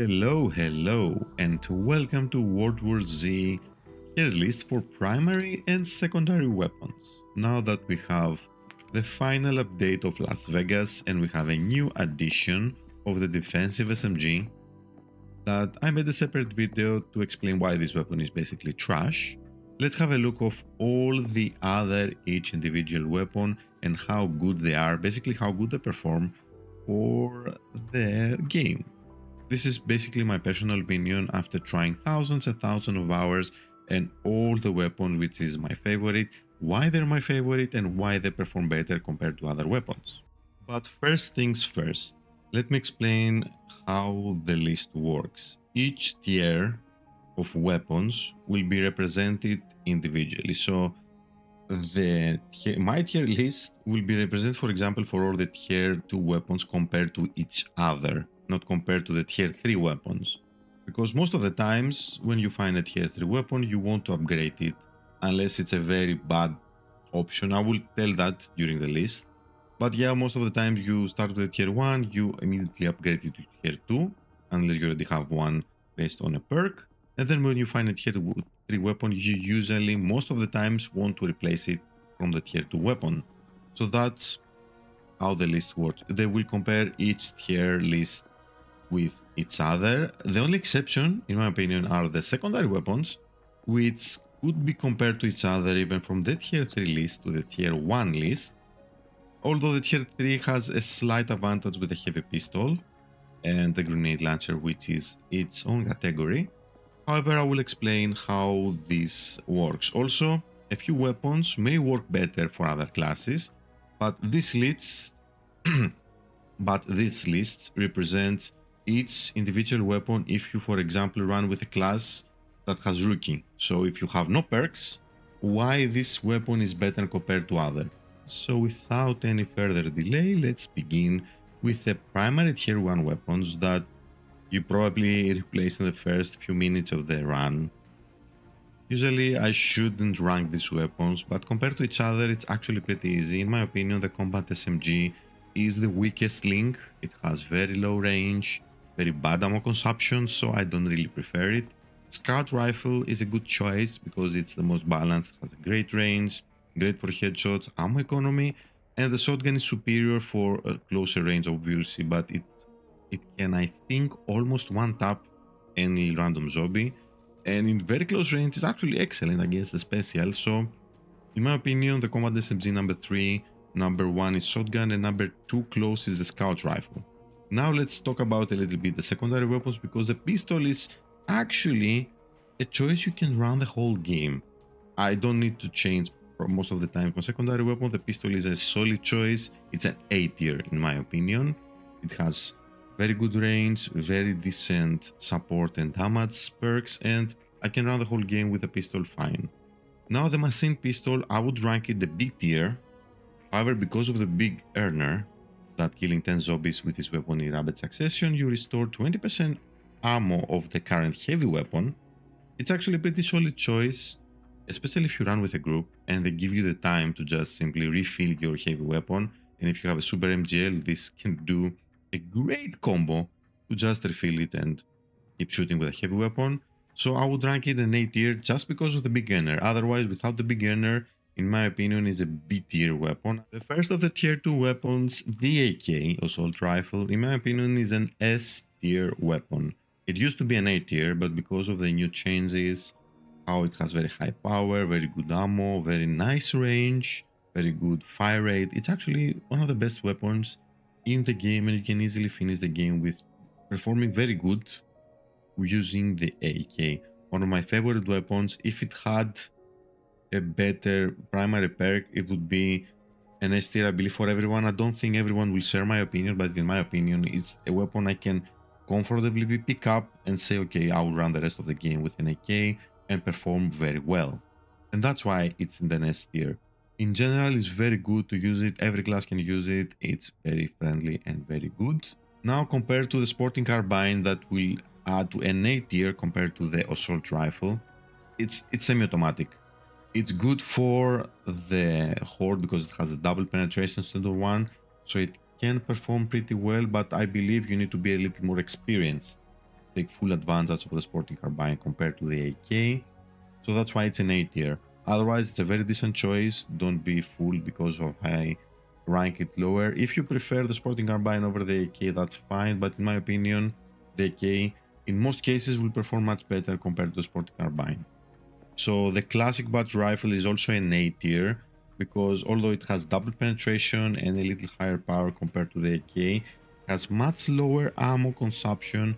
Hello, and welcome to WorldWarZ tier list for primary and secondary weapons. Now that we have the final update of Las Vegas and we have a new addition of the defensive SMG, that I made a separate video to explain why this weapon is basically trash. Let's have a look of all the other each individual weapon and how good they are, basically how good they perform for the game. This is basically my personal opinion after trying thousands and thousands of hours and all the weapons, which is my favorite, why they're my favorite and why they perform better compared to other weapons. But first things first, let me explain how the list works. Each tier of weapons will be represented individually. So my tier list will be represented, for example, for all the tier 2 weapons compared to each other, not compared to the tier 3 weapons. Because most of the times when you find a tier 3 weapon, you want to upgrade it unless it's a very bad option. I will tell that during the list. But yeah, most of the times you start with a tier 1, you immediately upgrade it to tier 2, unless you already have one based on a perk. And then when you find a tier 3 weapon, you usually, most of the times, want to replace it from the tier 2 weapon. So that's how the list works. They will compare each tier list with each other. The only exception, in my opinion, are the secondary weapons, which could be compared to each other even from the tier 3 list to the tier 1 list. Although the tier 3 has a slight advantage with a heavy pistol and the grenade launcher, which is its own category. However, I will explain how this works. Also, a few weapons may work better for other classes, but these lists represent each individual weapon if you, for example, run with a class that has rookie. So if you have no perks, why this weapon is better compared to other. So without any further delay, let's begin with the primary tier 1 weapons that you probably replace in the first few minutes of the run. Usually I shouldn't rank these weapons, but compared to each other it's actually pretty easy. In my opinion, the combat SMG is the weakest link. It has very low range, very bad ammo consumption, so I don't really prefer it. Scout rifle is a good choice because it's the most balanced, has a great range, great for headshots, ammo economy, and the shotgun is superior for a closer range obviously, but it can, I think, almost one-tap any random zombie, and in very close range is actually excellent against the special. So in my opinion, the combat SMG number 3, number 1 is shotgun, and number 2 close is the scout rifle. Now let's talk about a little bit the secondary weapons, because the pistol is actually a choice you can run the whole game. I don't need to change most of the time for secondary weapon. The pistol is a solid choice. It's an A tier in my opinion. It has very good range, very decent support and damage perks, and I can run the whole game with a pistol fine. Now the machine pistol, I would rank it the B tier. However, because of the big earner, that killing 10 zombies with this weapon in rapid succession, you restore 20% ammo of the current heavy weapon. It's actually a pretty solid choice, especially if you run with a group and they give you the time to just simply refill your heavy weapon. And if you have a super MGL, this can do a great combo to just refill it and keep shooting with a heavy weapon. So I would rank it an A tier just because of the big earner. Otherwise, without the big earner, in my opinion, is a B tier weapon. The first of the tier 2 weapons, the AK assault rifle, in my opinion, is an S tier weapon. It used to be an A tier, but because of the new changes, how it has very high power, very good ammo, very nice range, very good fire rate, it's actually one of the best weapons in the game, and you can easily finish the game with performing very good using the AK. One of my favorite weapons. If it had a better primary perk, it would be an S tier, I believe, for everyone. I don't think everyone will share my opinion, but in my opinion, it's a weapon I can comfortably pick up and say, okay, I will run the rest of the game with an AK and perform very well. And that's why it's in the S tier. In general, it's very good to use it. Every class can use it. It's very friendly and very good. Now, compared to the sporting carbine that will add to an A tier compared to the assault rifle, it's semi-automatic. It's good for the horde because it has a double penetration instead of one, so it can perform pretty well, but I believe you need to be a little more experienced take full advantage of the sporting carbine compared to the AK. So that's why it's an A tier. Otherwise, it's a very decent choice. Don't be fooled because of I rank it lower. If you prefer the sporting carbine over the AK, that's fine. But in my opinion, the AK in most cases will perform much better compared to the sporting carbine. So the classic battle rifle is also an A tier because although it has double penetration and a little higher power compared to the AK, it has much lower ammo consumption,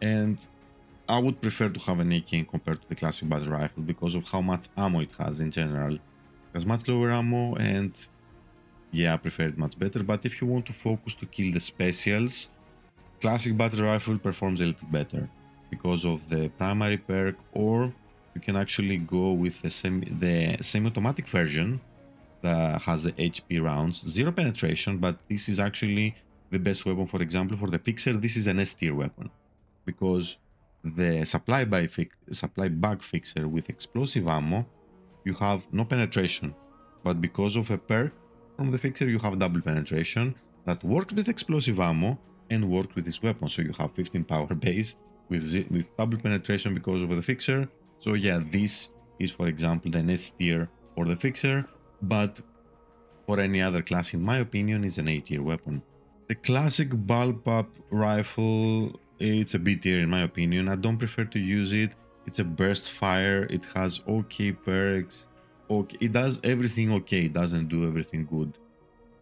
and I would prefer to have an AK compared to the classic battle rifle because of how much ammo it has in general. It has much lower ammo, and yeah, I prefer it much better. But if you want to focus to kill the specials, classic battle rifle performs a little better because of the primary perk, or you can actually go with the semi-automatic version that has the HP rounds, zero penetration, but this is actually the best weapon. For example, for the fixer, this is an S tier weapon because the supply bag fixer with explosive ammo, you have no penetration, but because of a perk from the fixer, you have double penetration that works with explosive ammo and works with this weapon. So you have 15 power base with double penetration because of the fixer. So yeah, this is, for example, the S tier for the fixer, but for any other class, in my opinion, is an A tier weapon. The classic bullpup rifle, it's a B tier in my opinion. I don't prefer to use it. It's a burst fire. It has okay perks. Okay, it does everything okay. It doesn't do everything good.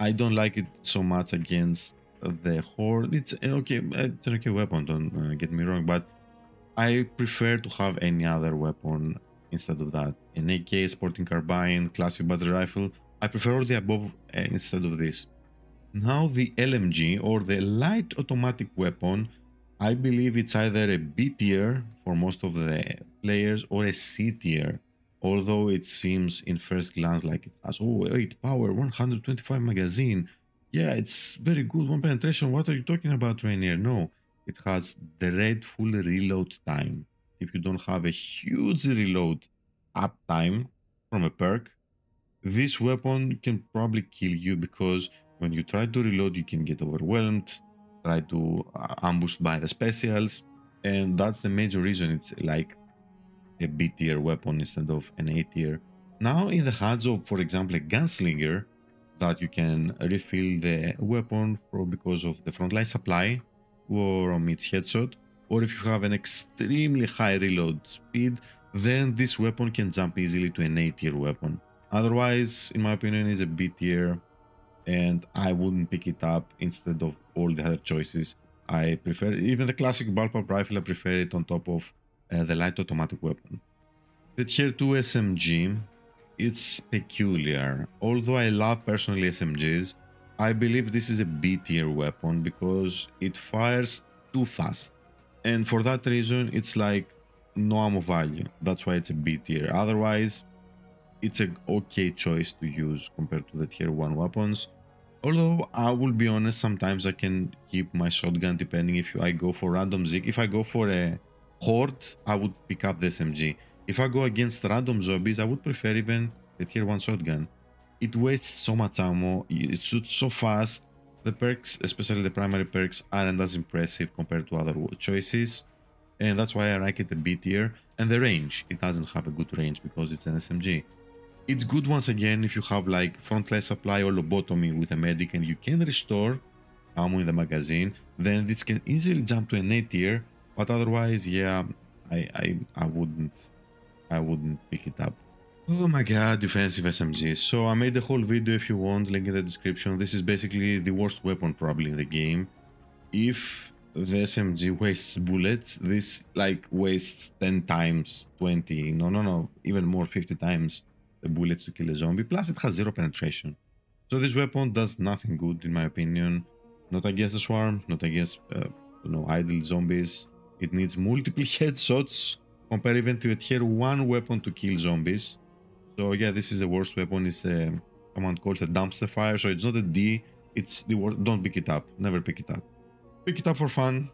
I don't like it so much against the horde. It's an okay weapon. Don't get me wrong, but I prefer to have any other weapon instead of that. An AK, sporting carbine, classic battle rifle. I prefer all the above instead of this. Now the LMG, or the light automatic weapon, I believe it's either a B tier for most of the players or a C tier, although it seems in first glance like it has 8 power, 125 magazine. Yeah, it's very good, 1 penetration. What are you talking about, Rainier? No, it has the red full reload time. If you don't have a huge reload uptime from a perk, this weapon can probably kill you because when you try to reload, you can get overwhelmed, try to ambushed by the specials, and that's the major reason it's like a B tier weapon instead of an A tier. Now, in the hands of, for example, a gunslinger, that you can refill the weapon for because of the frontline supply or its headshot, or if you have an extremely high reload speed, then this weapon can jump easily to an A tier weapon. Otherwise, in my opinion, is a B tier, and I wouldn't pick it up instead of all the other choices. I prefer even the classic bullpup rifle. I prefer it on top of the light automatic weapon. The tier 2 SMG, it's peculiar. Although I love personally SMGs, I believe this is a B tier weapon because it fires too fast, and for that reason, it's like no ammo value. That's why it's a B tier. Otherwise, it's an okay choice to use compared to the tier 1 weapons. Although I will be honest, sometimes I can keep my shotgun depending if I go for random zig. If I go for a horde, I would pick up the SMG. If I go against random zombies, I would prefer even the tier 1 shotgun. It wastes so much ammo, it shoots so fast. The perks, especially the primary perks, aren't as impressive compared to other choices, and that's why I rank it a B tier. And the range, it doesn't have a good range because it's an SMG. It's good once again if you have like frontline supply or lobotomy with a medic and you can restore ammo in the magazine, then this can easily jump to an A tier. But otherwise, yeah, I wouldn't pick it up. Oh my god, defensive SMGs. So I made a whole video, if you want, link in the description. This is basically the worst weapon probably in the game. If the SMG wastes bullets, this like wastes 10 times, 20, no, even more, 50 times the bullets to kill a zombie. Plus it has zero penetration. So this weapon does nothing good in my opinion. Not against the swarm, not against idle zombies. It needs multiple headshots compared even to a tier 1 weapon to kill zombies. So yeah, this is the worst weapon. It's someone calls a dumpster fire. So it's not a D, it's the worst. Don't pick it up, never pick it up. Pick it up for fun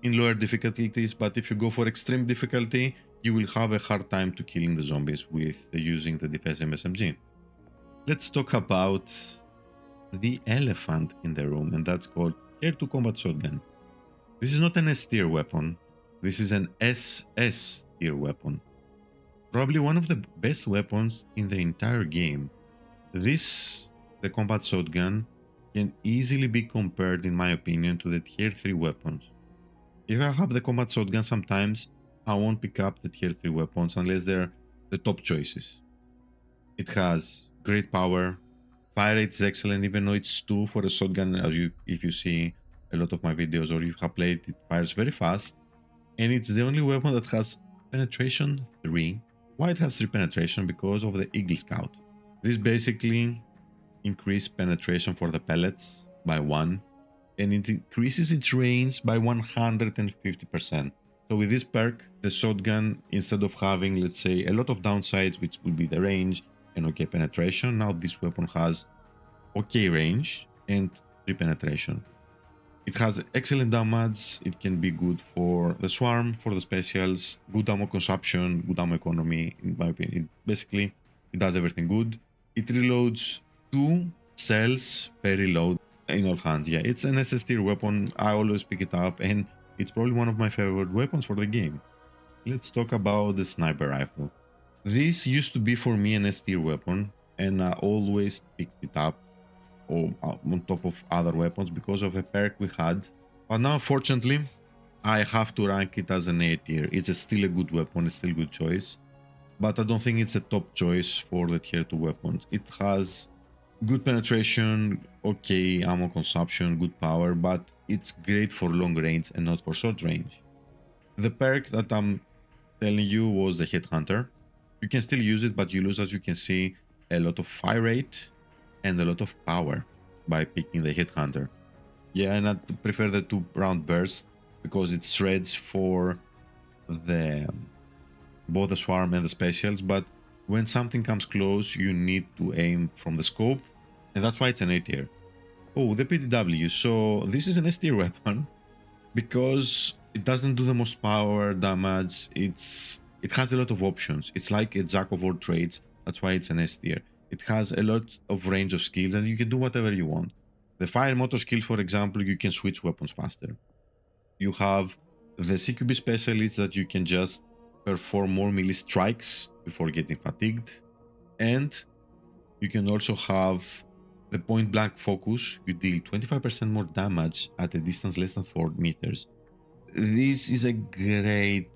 in lower difficulties, but if you go for extreme difficulty, you will have a hard time to killing the zombies with using the defensive SMG. Let's talk about the elephant in the room, and that's called Care to Combat Shotgun. This is not an S tier weapon. This is an SS tier weapon. Probably one of the best weapons in the entire game. This, the combat shotgun, can easily be compared, in my opinion, to the tier 3 weapons. If I have the combat shotgun, sometimes I won't pick up the tier 3 weapons unless they're the top choices. It has great power, fire rate is excellent, even though it's 2 for a shotgun. If you see a lot of my videos or if you have played, it fires very fast. And it's the only weapon that has penetration 3. Why it has 3 penetration? Because of the Eagle Scout. This basically increases penetration for the pellets by 1, and it increases its range by 150%. So with this perk, the shotgun, instead of having, let's say, a lot of downsides, which will be the range and okay penetration, now this weapon has okay range and 3 penetration. It has excellent damage, it can be good for the swarm, for the specials, good ammo consumption, good ammo economy, in my opinion. Basically, it does everything good. It reloads 2 cells per reload in all hands. Yeah, it's an SS tier weapon, I always pick it up, and it's probably one of my favorite weapons for the game. Let's talk about the sniper rifle. This used to be for me an S tier weapon, and I always picked it up on top of other weapons because of a perk we had. But now, fortunately, I have to rank it as an A tier. It's still a good weapon, it's still a good choice, but I don't think it's a top choice for the tier 2 weapons. It has good penetration, okay ammo consumption, good power, but it's great for long range and not for short range. The perk that I'm telling you was the Headhunter. You can still use it, but you lose, as you can see, a lot of fire rate and a lot of power by picking the Headhunter. Yeah, and I prefer the 2-round burst because it shreds for both the swarm and the specials, but when something comes close, you need to aim from the scope, and that's why it's an A tier. Oh, the PDW. So this is an S tier weapon because it doesn't do the most power damage. It has a lot of options. It's like a jack of all trades. That's why it's an S tier. It has a lot of range of skills and you can do whatever you want. The fire motor skill, for example, you can switch weapons faster. You have the CQB specialists that you can just perform more melee strikes before getting fatigued. And you can also have the point blank focus. You deal 25% more damage at a distance less than 4 meters. This is a great,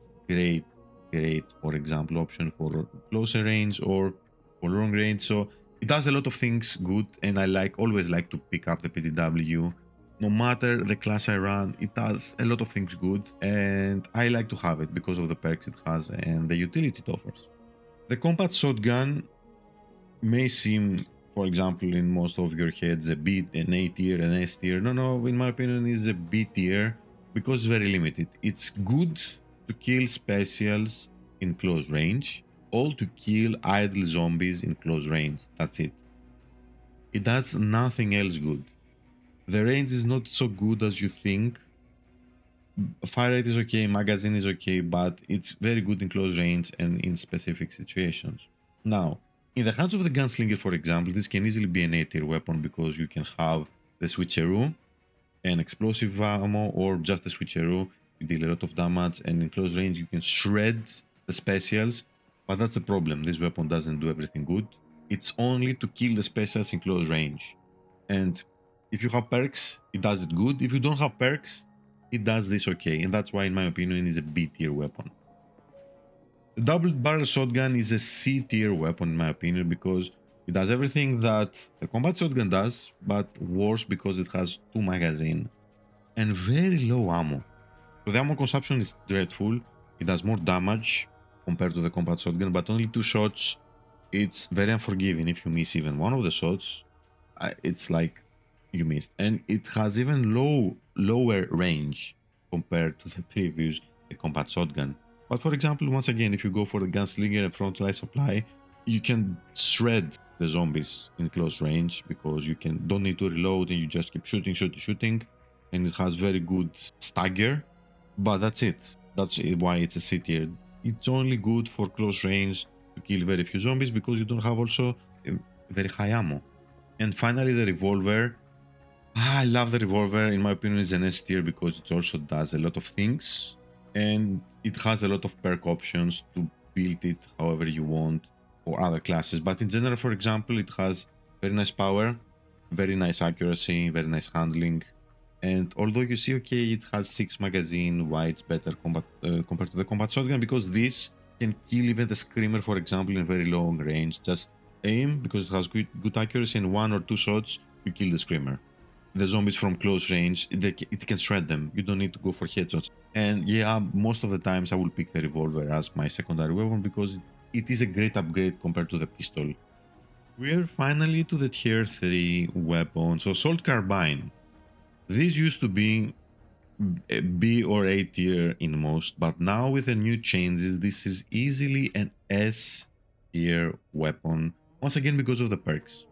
for example, option for closer range or for long range. So it does a lot of things good, and I always like to pick up the PDW. No matter the class I run, it does a lot of things good, and I like to have it because of the perks it has and the utility it offers. The combat shotgun may seem, for example, in most of your heads, an A tier, an S tier. No, in my opinion, it's a B tier because it's very limited. It's good to kill specials in close range, or to kill idle zombies in close range. That's it. It does nothing else good. The range is not so good as you think. Fire rate is okay, magazine is okay, but it's very good in close range and in specific situations. Now, in the hands of the gunslinger, for example, this can easily be an A tier weapon because you can have the switcheroo, an explosive ammo, or just the switcheroo. You deal a lot of damage, and in close range you can shred the specials, but that's the problem. This weapon doesn't do everything good. It's only to kill the specials in close range. And if you have perks, it does it good. If you don't have perks, it does this okay, and that's why, in my opinion, it's a B tier weapon. The double barrel shotgun is a C tier weapon, in my opinion, because it does everything that the combat shotgun does, but worse because it has 2 magazines and very low ammo. So the ammo consumption is dreadful. It does more damage compared to the combat shotgun, but only 2 shots. It's very unforgiving. If you miss even one of the shots, it's like you missed. And it has even lower range compared to the previous combat shotgun. But for example, once again, if you go for the gunslinger and frontline supply, you can shred the zombies in close range because you don't need to reload and you just keep shooting, and it has very good stagger. But that's it. That's why it's a C tier. It's only good for close range to kill very few zombies because you don't have also very high ammo. And finally, the revolver. I love the revolver. In my opinion, it's an S tier because it also does a lot of things. and it has a lot of perk options to build it however you want for other classes. But in general, for example, it has very nice power, very nice accuracy, very nice handling. And although you see, okay, it has 6 magazine, why it's better compared to the combat shotgun, because this can kill even the screamer, for example, in very long range. Just aim, because it has good accuracy, and 1 or 2 shots, you kill the screamer. The zombies from close range, it can shred them. You don't need to go for headshots. And yeah, most of the times I will pick the revolver as my secondary weapon because it is a great upgrade compared to the pistol. We're finally to the tier 3 weapon. So Assault Carbine. This used to be a B or A tier in most, but now with the new changes, this is easily an S tier weapon. Once again, because of the perks.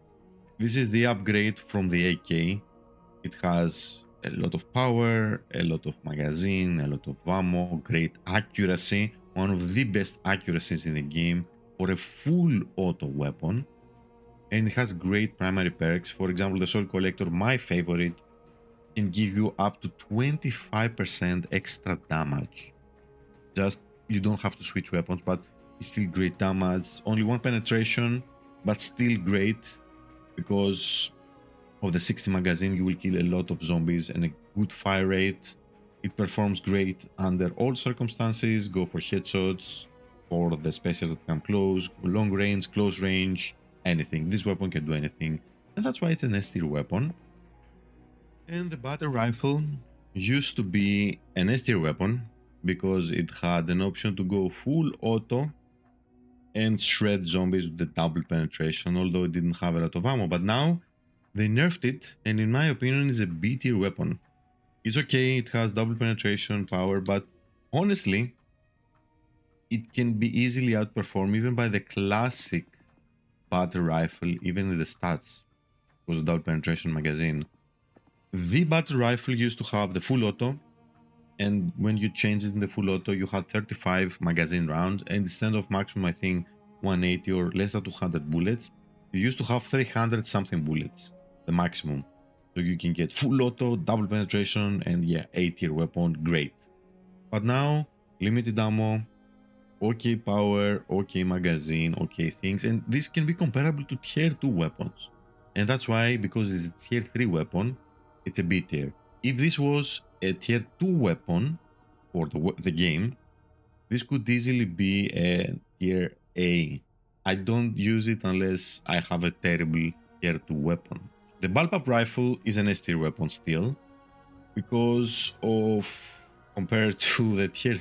This is the upgrade from the AK. It has a lot of power, a lot of magazine, a lot of ammo, great accuracy, one of the best accuracies in the game for a full auto weapon. And it has great primary perks. For example, the Soul Collector, my favorite, can give you up to 25% extra damage. Just, you don't have to switch weapons, but it's still great damage. Only 1 penetration, but still great because of the 60 magazine. You will kill a lot of zombies and a good fire rate. It performs great under all circumstances. Go for headshots, for the specials that come close, long range, close range, anything. This weapon can do anything, and that's why it's an S tier weapon. And the battle rifle used to be an S tier weapon because it had an option to go full auto and shred zombies with the double penetration, although it didn't have a lot of ammo. But now they nerfed it, and in my opinion is a B tier weapon. It's okay, it has double penetration power, but honestly, it can be easily outperformed even by the classic battle rifle, even with the stats, because of double penetration magazine. The battle rifle used to have the full auto, and when you change it in the full auto, you had 35 magazine rounds, and instead of maximum, I think, 180 or less than 200 bullets, you used to have 300 something bullets, the maximum. So you can get full auto, double penetration, and yeah, A tier weapon, great. But now, limited ammo, okay power, okay magazine, okay things, and this can be comparable to tier 2 weapons. And that's why, because it's a tier 3 weapon, it's a B tier. If this was a tier 2 weapon for the game, this could easily be a tier A. I don't use it unless I have a terrible tier 2 weapon. The bullpup rifle is an S tier weapon still, because of, compared to the tier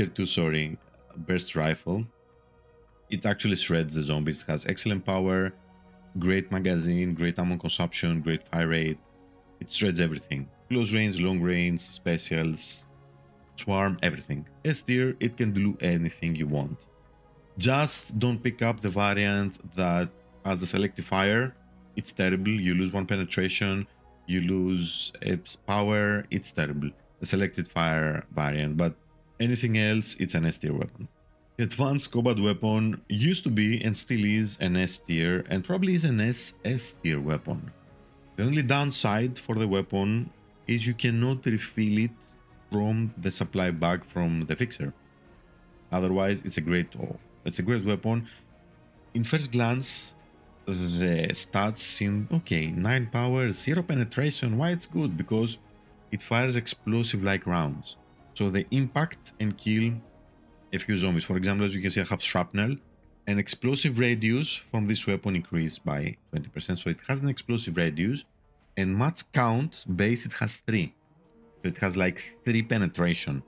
2, sorry, burst rifle, it actually shreds the zombies. It has excellent power, great magazine, great ammo consumption, great fire rate. It shreds everything. Close range, long range, specials, swarm, everything. S tier, it can do anything you want. Just don't pick up the variant that has the selective fire. It's terrible. You lose 1 penetration, you lose power. It's terrible. The selected fire variant, but anything else, it's an S tier weapon. The advanced combat weapon used to be and still is an S tier, and probably is an SS tier weapon. The only downside for the weapon is you cannot refill it from the supply bag from the fixer. Otherwise, it's a great weapon. In first glance, the stats seem okay. 9 power, 0 penetration. Why it's good? Because it fires explosive like rounds. So they impact and kill a few zombies. For example, as you can see, I have shrapnel. An explosive radius from this weapon increased by 20%. So it has an explosive radius, and match count base it has 3. So it has like 3 penetration,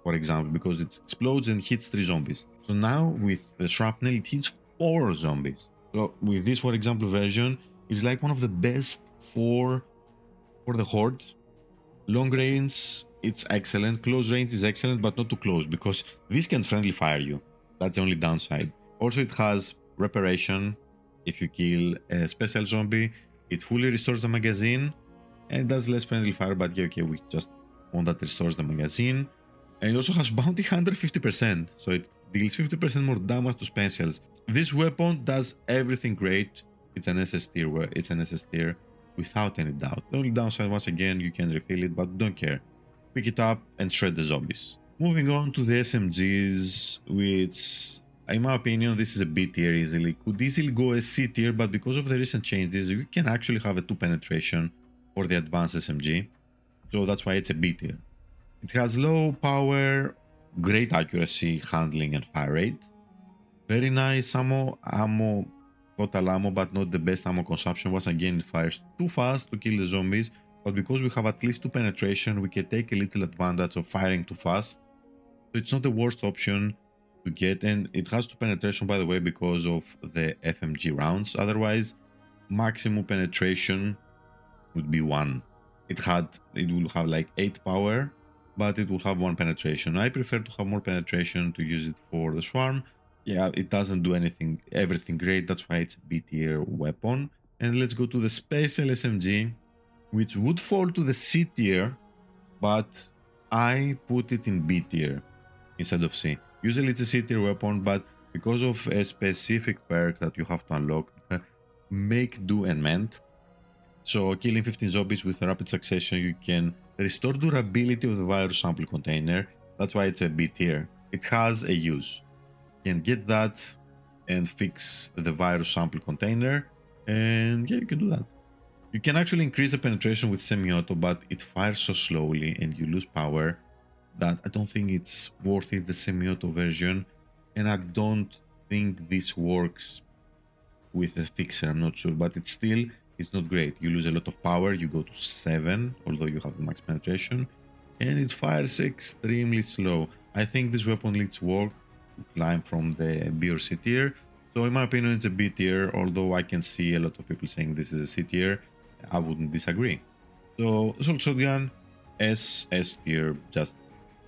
for example, because it explodes and hits 3 zombies. So now with the shrapnel, it hits 4 zombies. So with this, for example, version, it's like one of the best for the horde. Long range, it's excellent. Close range is excellent, but not too close, because this can friendly fire you. That's the only downside. Also, it has reparation. If you kill a special zombie, it fully restores the magazine and does less friendly fire, but yeah, okay, we just want that restores the magazine. And it also has bounty 150%, so it deals 50% more damage to specials. This weapon does everything great. It's an SS tier without any doubt. The only downside, once again, you can refill it, but don't care. Pick it up and shred the zombies. Moving on to the SMGs, which, in my opinion, this is a B tier easily. Could easily go a C tier, but because of the recent changes, you can actually have a 2 penetration for the advanced SMG. So that's why it's a B tier. It has low power, great accuracy, handling, and fire rate. Very nice ammo, total ammo, but not the best ammo consumption. Once again, it fires too fast to kill the zombies, but because we have at least 2 penetration, we can take a little advantage of firing too fast. So it's not the worst option to get, and it has 2 penetration, by the way, because of the FMG rounds. Otherwise, maximum penetration would be 1. It will have like 8 power, but it will have 1 penetration. I prefer to have more penetration to use it for the swarm. Yeah, it doesn't do everything great. That's why it's a B tier weapon. And let's go to the special SMG, which would fall to the C tier, but I put it in B tier instead of C. Usually it's a C tier weapon, but because of a specific perk that you have to unlock, make, do, and mend. So killing 15 zombies with rapid succession, you can restore durability of the virus sample container. That's why it's a B tier. It has a use. You can get that and fix the virus sample container, and yeah, you can do that. You can actually increase the penetration with semi-auto, but it fires so slowly and you lose power that I don't think it's worth it, the semi-auto version, and I don't think this works with the fixer. I'm not sure, but it's not great. You lose a lot of power, you go to 7, although you have the max penetration, and it fires extremely slow. I think this weapon needs work to climb from the B or C tier. So in my opinion, it's a B tier, although I can see a lot of people saying this is a C tier. I wouldn't disagree. So assault shotgun, S tier, just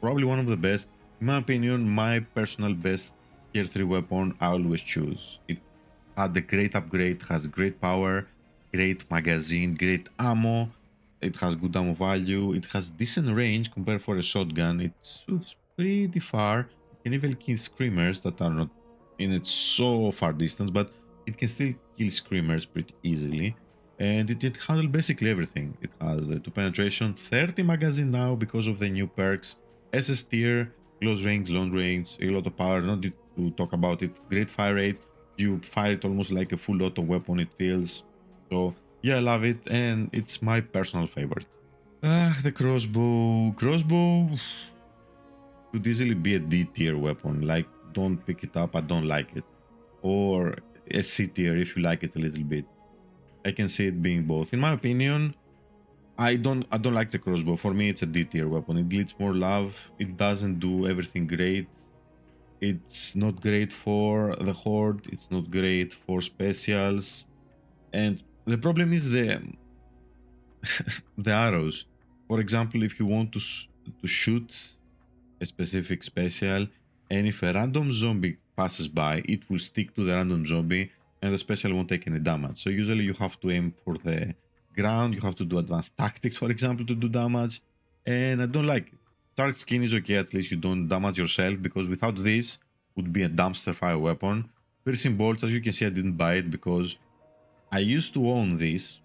probably one of the best. In my opinion, my personal best tier 3 weapon I always choose. It had a great upgrade, has great power, great magazine, great ammo. It has good ammo value. It has decent range compared for a shotgun. It shoots pretty far. It can even kill screamers that are not in its so far distance, but it can still kill screamers pretty easily. And it handles basically everything. It has 2 penetration, 30 magazine now because of the new perks, SS tier, close range, long range, a lot of power, not to talk about it, great fire rate. You fire it almost like a full auto weapon, it feels. So yeah, I love it, and it's my personal favorite. The crossbow. Crossbow could easily be a D tier weapon. Like, don't pick it up, I don't like it. Or a C tier if you like it a little bit. I can see it being both. In my opinion, I don't like the crossbow. For me, it's a D tier weapon. It needs more love. It doesn't do everything great. It's not great for the horde. It's not great for specials. And the problem is the arrows. For example, if you want to shoot a specific special, and if a random zombie passes by, it will stick to the random zombie and the special won't take any damage. So usually you have to aim for the ground, you have to do advanced tactics, for example, to do damage, and I don't like it. Dark skin is okay, at least you don't damage yourself, because without this would be a dumpster fire weapon. Piercing bolts, as you can see, I didn't buy it because I used to own this.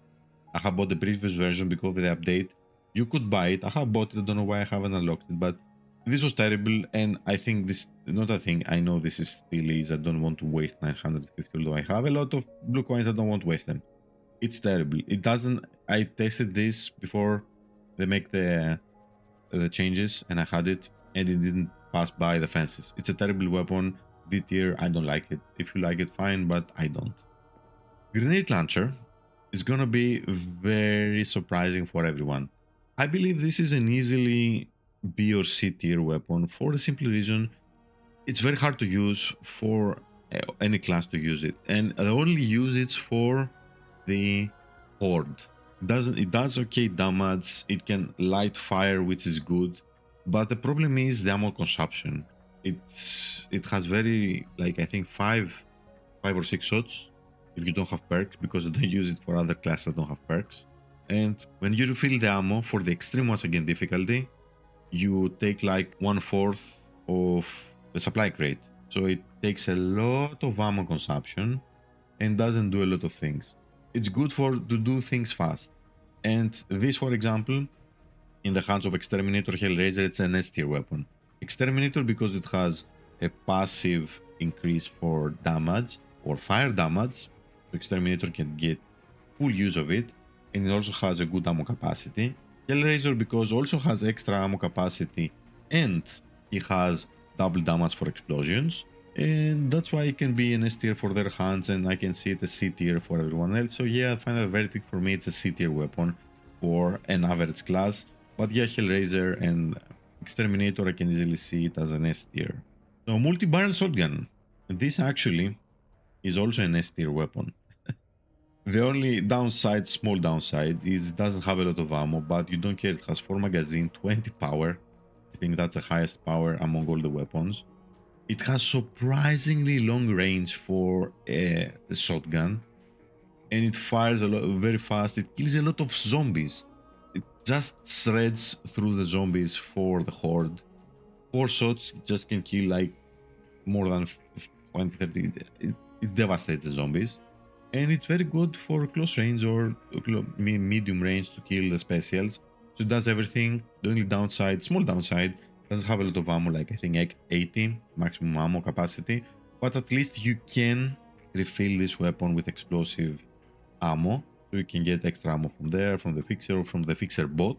I have bought the previous version because of the update. You could buy it. I have bought it. I don't know why I haven't unlocked it, but this was terrible. And I think this, not a thing, I know this is still is. I don't want to waste 950, although I have a lot of blue coins. I don't want to waste them. It's terrible. It doesn't. I tested this before they make the changes, and I had it, and it didn't pass by the fences. It's a terrible weapon. D tier. I don't like it. If you like it, fine, but I don't. Grenade launcher is gonna be very surprising for everyone. I believe this is an easily B or C tier weapon for the simple reason it's very hard to use for any class to use it, and I only use it for the horde. It does okay damage, it can light fire, which is good, but the problem is the ammo consumption. It has very, like, I think five or six shots if you don't have perks, because I don't use it for other classes that don't have perks. And when you refill the ammo for the extreme, once again, difficulty, you take like 1/4 of the supply crate. So it takes a lot of ammo consumption and doesn't do a lot of things. It's good to do things fast. And this, for example, in the hands of Exterminator Hellraiser, it's an S tier weapon. Exterminator because it has a passive increase for damage or fire damage. So Exterminator can get full use of it, and it also has a good ammo capacity. Hellraiser because also has extra ammo capacity and it has double damage for explosions, and that's why it can be an S tier for their hands, and I can see it as C tier for everyone else. So yeah, Final Verdict for me, it's a C tier weapon for an average class, but yeah, Hellraiser and Exterminator, I can easily see it as an S tier. So multi-barrel shotgun, this actually is also an S tier weapon. The only downside, small downside, is it doesn't have a lot of ammo, but you don't care. It has 4 magazine, 20 power. I think that's the highest power among all the weapons. It has surprisingly long range for a shotgun, and it fires a lot, very fast. It kills a lot of zombies. It just shreds through the zombies for the horde. 4 shots just can kill like more than 20, 30. It devastates the zombies. And it's very good for close range or medium range to kill the specials. So it does everything. The only downside, small downside, doesn't have a lot of ammo, like I think 80 maximum ammo capacity. But at least you can refill this weapon with explosive ammo. So you can get extra ammo from there, from the fixer, or from the fixer bot.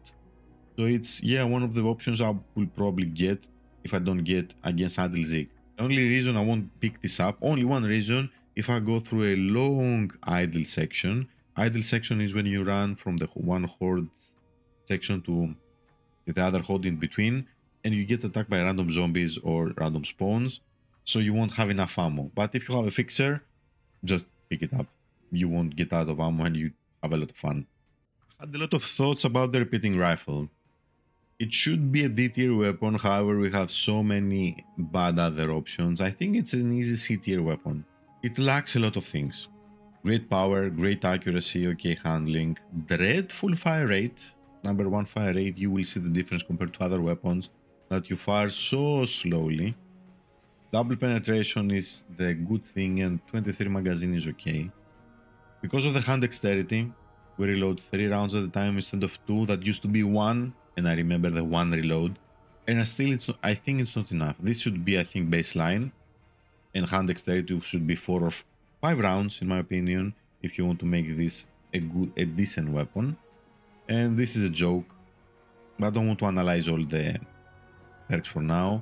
So it's, yeah, one of the options I will probably get if I don't get against Idle Zig. The only reason I won't pick this up, only one reason, if I go through a long idle section. Idle section is when you run from the one horde section to the other horde in between, and you get attacked by random zombies or random spawns, so you won't have enough ammo. But if you have a fixer, just pick it up. You won't get out of ammo and you have a lot of fun. I had a lot of thoughts about the repeating rifle. It should be a D tier weapon, however we have so many bad other options. I think it's an easy C tier weapon. It lacks a lot of things. Great power, great accuracy, okay handling, dreadful fire rate. Number 1 fire rate, you will see the difference compared to other weapons that you fire so slowly. Double penetration is the good thing, and 23 magazine is okay. Because of the hand dexterity, we reload 3 rounds at a time instead of 2. That used to be 1, and I remember the 1 reload. And I think it's not enough. This should be, I think, baseline. And hand dexterity should be 4 or 5 rounds, in my opinion, if you want to make this a decent weapon. And this is a joke, but I don't want to analyze all the perks for now.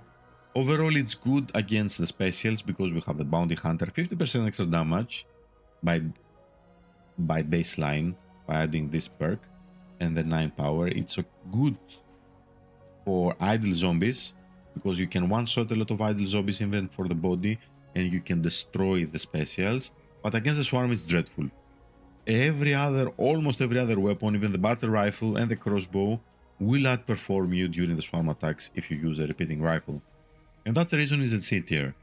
Overall, it's good against the specials because we have the bounty hunter, 50% extra damage by baseline by adding this perk, and the 9 power. It's good for idle zombies because you can one-shot a lot of idle zombies even for the body, and you can destroy the specials. But against the swarm, it's dreadful. Almost every other weapon, even the battle rifle and the crossbow, will outperform you during the swarm attacks if you use a repeating rifle. And that reason is at C tier.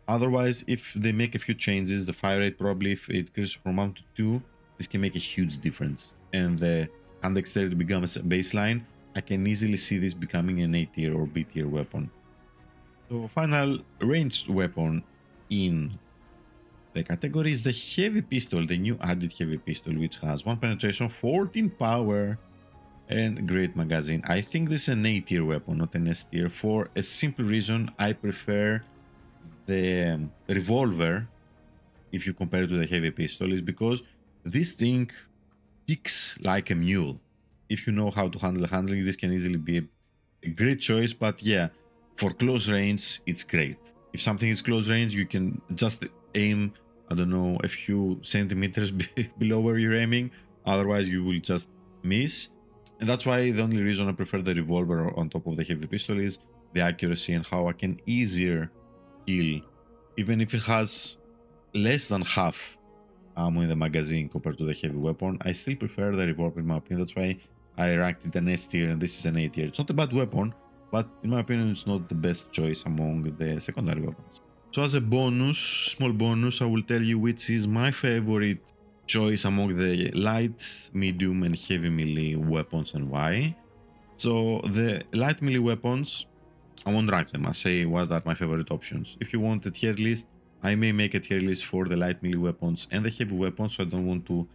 Otherwise, if they make a few changes, the fire rate probably, if it increases from 1 to 2, this can make a huge difference. And the hand dexterity becomes a baseline, I can easily see this becoming an A tier or B tier weapon. So final ranged weapon in the category is the heavy pistol, the new added heavy pistol, which has 1 penetration, 14 power, and great magazine. I think this is an A tier weapon, not an S tier, for a simple reason. I prefer the revolver if you compare it to the heavy pistol, is because this thing kicks like a mule. If you know how to handle handling, this can easily be a great choice. But yeah, for close range, it's great. If something is close range, you can just aim, I don't know, a few centimeters below where you're aiming. Otherwise, you will just miss. And that's why the only reason I prefer the revolver on top of the heavy pistol is the accuracy and how I can easier kill, even if it has less than half ammo in the magazine compared to the heavy weapon. I still prefer the revolver in my opinion. That's why I ranked it an S tier and this is an A tier. It's not a bad weapon, but in my opinion, it's not the best choice among the secondary weapons. So as a bonus, small bonus, I will tell you which is my favorite choice among the light, medium, and heavy melee weapons and why. So the light melee weapons, I won't rank them. I say what are my favorite options. If you want a tier list, I may make a tier list for the light melee weapons and the heavy weapons, so I don't want to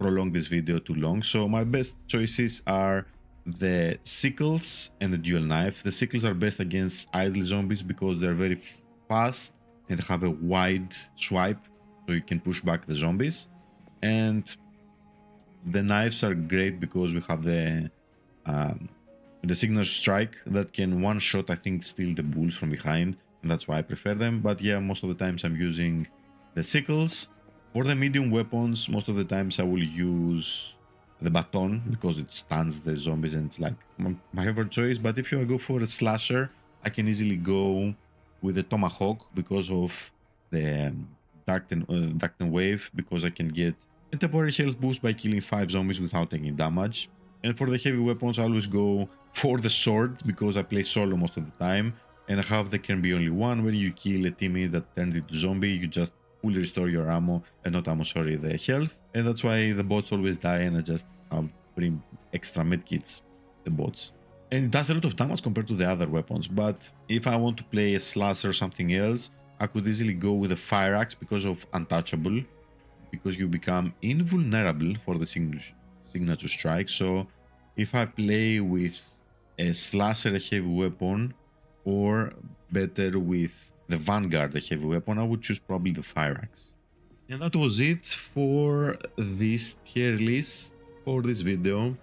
prolong this video too long. So my best choices are the sickles and the dual knife. The sickles are best against idle zombies because they're very fast and have a wide swipe, so you can push back the zombies. And the knives are great because we have the signature strike that can one shot, I think, steal the bulls from behind, and that's why I prefer them. But yeah, most of the times I'm using the sickles. For the medium weapons, most of the times I will use the baton because it stuns the zombies and it's like my favorite choice. But if you go for a slasher, I can easily go with the tomahawk because of the duct and wave, because I can get a temporary health boost by killing 5 zombies without taking damage. And for the heavy weapons, I always go for the sword because I play solo most of the time, and I have there can be only one. When you kill a teammate that turned into zombie, you just fully restore your ammo, and not ammo, sorry, the health. And that's why the bots always die, and I just bring extra medkits, the bots. And it does a lot of damage compared to the other weapons. But if I want to play a slasher or something else, I could easily go with a fire axe because of untouchable, because you become invulnerable for the signature strike. So if I play with a slasher, a heavy weapon, or better with the Vanguard, a heavy weapon, I would choose probably the fire axe. And that was it for this tier list for this video.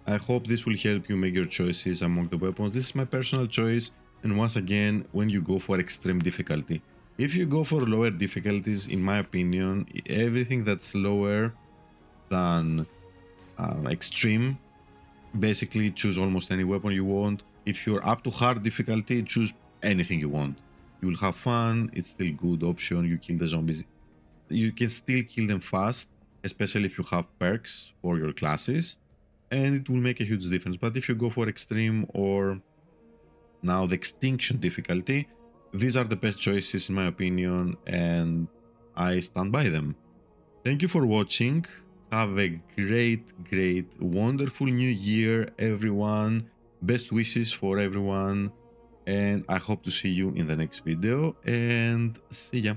I hope this will help you make your choices among the weapons. This is my personal choice, and once again, when you go for extreme difficulty, if you go for lower difficulties, in my opinion, everything that's lower than extreme, basically choose almost any weapon you want. If you're up to hard difficulty, choose anything you want. You will have fun, it's still good option, you kill the zombies. You can still kill them fast, especially if you have perks for your classes, and it will make a huge difference. But if you go for extreme or now the extinction difficulty, these are the best choices in my opinion, and I stand by them. Thank you for watching. Have a great, wonderful new year, everyone. Best wishes for everyone, and I hope to see you in the next video, and see ya.